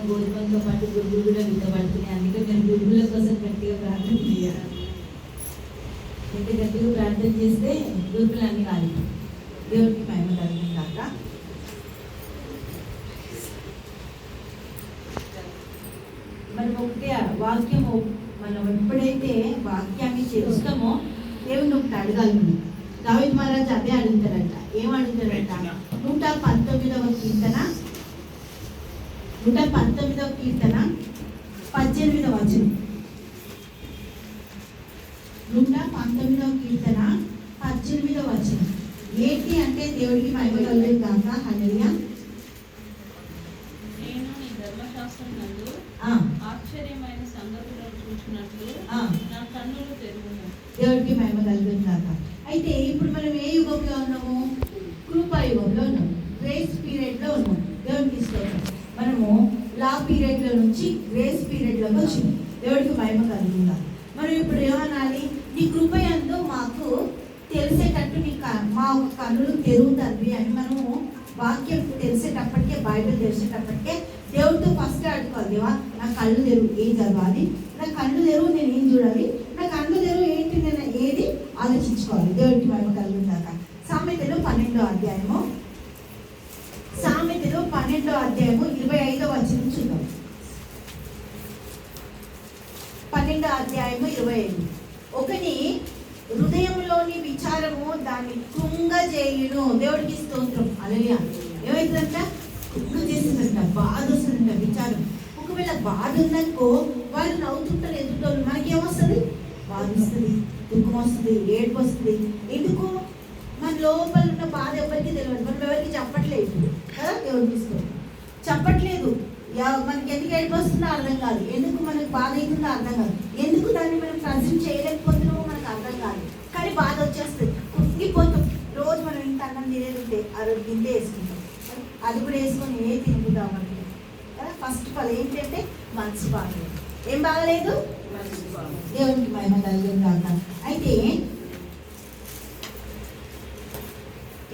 గోధుమలతో పాటు గురుగులు కూడా విత్తబడుతున్నాయి. అందుకే మీరు గురుగుల కోసం గట్టిగా ప్రార్థన చేయాలి. ఎంత గట్టిగా ప్రార్థన చేస్తే గురుగులు అన్ని కాదు. దేవుడికి మహిమ కలుగుతుంది కాక. మనం ఒకటే వాక్యము మనం ఎప్పుడైతే వాక్యాన్ని చేస్తామో దేవుని ఒకటి అడగాలి. దావీదు మహారాజు అదే అడుగుతారంట. ఏం అడుగుతారంట? 119వ కీర్తన 119వ కీర్తన 18వ వచనం. 119వ కీర్తన 18వ వచనం ఏంటి అంటే దేవుడికి మహిమ కలుగుతుంది కాక. హల్లెలూయా. నేను నీ ధర్మశాస్త్రం నందు ఆశ్చర్యమైన సంగతులను చూసినట్లు నా కన్నులు తెరువును. దేవుడికి మహిమ కలుగుతుంది కాక. అయితే ఇప్పుడు మనం ఏ యుగంలో ఉన్నాము? కృపాయుగంలో ఉన్నాము. గ్రేస్ పీరియడ్ లో ఉన్నాము. దేవుడికి ఇస్తాము. మనము లా పీరియడ్ లో నుంచి గ్రేస్ పీరియడ్ లోకి వచ్చింది. దేవుడికి మహిమ కలుగుతుందా. మనం ఇప్పుడు ఏమనాలి? నీ కృప యందు మాకు తెలిసేటట్టు మా కన్నులు తెరుగుతుంది అని మనము వాక్యం తెలిసేటప్పటికే, బైబిల్ తెలిసేటప్పటికే దేవుడితో ఫస్ట్ అడుకోవాలి. దేవా నా కళ్ళు తెరువు, ఏం చదవాలి? నా కళ్ళు తెరువు, నేను ఏం చూడాలి? నా కళ్ళు తెరువు ఏంటి, నేను ఏది ఆలోచించుకోవాలి. దేవుడికి మహిమ కలుగుతాక. సామెతలు 12వ అధ్యాయము 25వ వచనం చూద్దాం. 12వ అధ్యాయము 25. ఒకని హృదయంలోని విచారము దాన్ని కృంగజేయును. దేవుడికి స్తోత్రం. హల్లెలూయా. ఏమైతుందంట? కృంగ చేస్తుందంట, బాధ వస్తుందంట, విచారం. ఒకవేళ బాధ ఉందనుకో, వాళ్ళు నవ్వుతుంటారు ఎదుటోళ్ళు, మనకేమొస్తుంది? బాధ వస్తుంది, దుఃఖం వస్తుంది, ఏడుపు వస్తుంది. ఎందుకు? మన లోపల ఉన్న బాధ ఎవరికి తెలియదు. మనం ఎవరికి చెప్పట్లేదు కదా. దేవుడికి స్తోత్రం. చెప్పట్లేదు. మనకి ఎందుకు ఏడుపు వస్తుందో అర్థం కాదు. ఎందుకు మనకు బాధ అవుతుందో అర్థం కాదు. ఎందుకు దాన్ని మనం ప్రజెంట్ చేయలేకపోతున్నామో మనకు అర్థం కాదు. కానీ బాధ వచ్చేస్తుంది, కుంగిపోతాం. రోజు మనం ఇంత అన్నం తినేది ఆ రోజు గింజే వేసుకుంటాం. అది కూడా వేసుకొని తినుకుంటాం మనకి కదా. ఫస్ట్ ఆఫ్ ఆల్ ఏంటంటే మనసు బాగలేదు. ఏం బాగలేదు? దేవునికి మహిమ కలుగుతుంది కాక. అయితే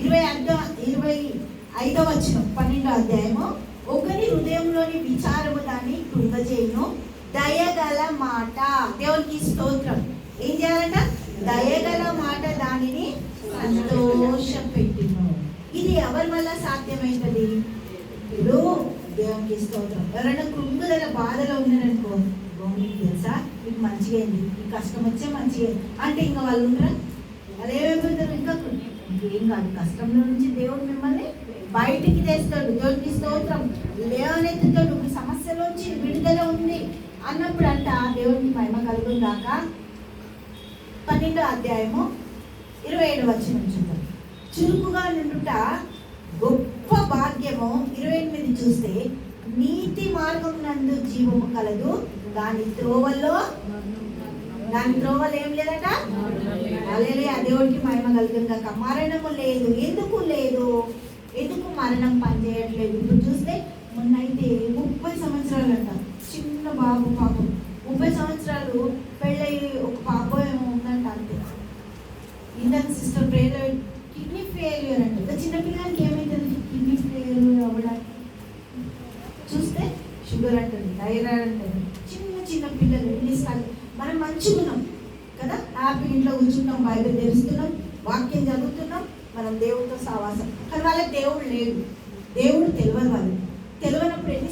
25వ వచనం 12వ అధ్యాయము. ఒకరి హృదయంలోని విచారము దాన్ని కృంగజేయును, దయగల మాట. దేవునికి స్తోత్రం. ఏం చేయాలంట? దయగల మాట దానిని సంతోషపెట్టును. ఇది ఎవరి వల్ల సాధ్యమైనది? ఇప్పుడు దేవునికి స్తోత్రం. ఎవరైనా కృంగుదల బాధలో ఉన్నారనుకో, మీకు తెలుసా మీకు మంచిగా అయింది, మీకు కష్టం వచ్చే మంచిగా అంటే ఇంకా వాళ్ళు ఉండరా? వాళ్ళు ఏమైపోతారు? ఇంకా ఇంకేం కాదు, కష్టంలో నుంచి దేవుడు మిమ్మల్ని బయటికి తెస్తాడు. దేవుడికి స్తోత్రం. లేవనెత్తుతాడు. మీ సమస్యలోంచి విడుదల ఉంది అన్నప్పుడు అంట దేవుడికి మహిమ కలుగుందాక. 12వ అధ్యాయము 27వ వచనం చూద్దాం. చురుకుగా నుండుట గొప్ప భాగ్యము. 28 చూస్తే, నీతి మార్గం నందు జీవము కలదు, దాని త్రోవలో ఏం లేదట. హల్లెలూయా. దేవుడికి మహిమ కలుగుందాక. మరణము లేదు. ఎందుకు లేదు? ఎందుకు మరణం పనిచేయట్లేదు? ఇప్పుడు చూస్తే మొన్నైతే 30 సంవత్సరాలు అంట, చిన్న బాబు, పాపం 30 సంవత్సరాలు పెళ్ళయి ఒక పాప ఏమో ఉందంట. అంతే. ఇందాక సిస్టర్ ప్రేయర్ కిడ్నీ ఫెయిల్యూర్ అంట. చిన్నపిల్లలకి ఏమైతుంది? కిడ్నీ ఫెయిల్యూర్ అవ్వడానికి చూస్తే షుగర్ అంటుంది, థైరాయిడ్ అంటుంది. చిన్న పిల్లలు ఎన్నిసార్లు మనం మంచిగా ఉన్నాం కదా, హ్యాపీ ఇంట్లో కూర్చుంటాం, బైబిల్ తెలుస్తున్నాం, వాక్యం చదువుతున్నాం, మనం దేవుడితో సావాసం. కానీ వాళ్ళకి దేవుడు లేడు. దేవుడు తెలియదు. వాళ్ళు తెలియనప్పుడు ఎన్ని